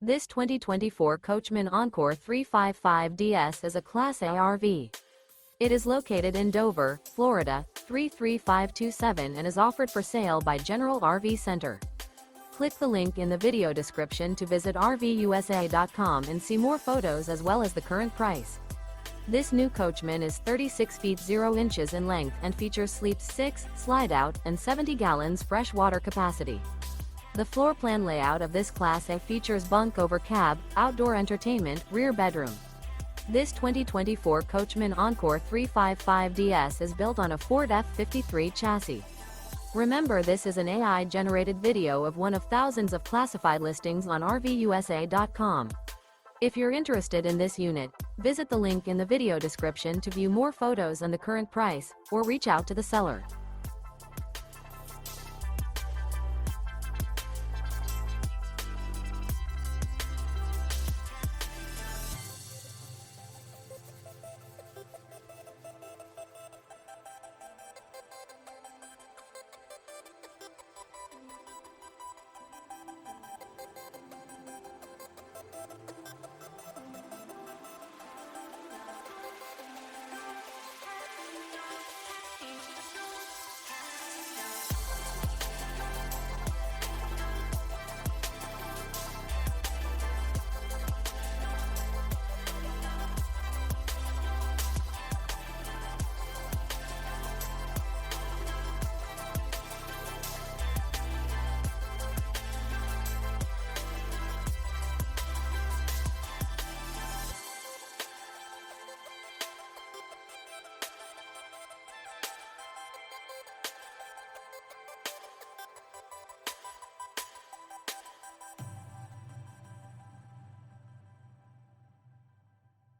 This 2024 Coachmen Encore 355DS is a Class A RV. It is located in Dover, Florida, 33527 and is offered for sale by General RV Center. Click the link in the video description to visit RVUSA.com and see more photos as well as the current price. This new Coachmen is 36 feet 0 inches in length and features sleep 6, slide-out, and 70 gallons fresh water capacity. The floor plan layout of this Class A features bunk over cab, outdoor entertainment, rear bedroom. This 2024 Coachmen Encore 355DS is built on a Ford F53 chassis. Remember, this is an AI-generated video of one of thousands of classified listings on RVUSA.com. If you're interested in this unit, visit the link in the video description to view more photos and the current price, or reach out to the seller.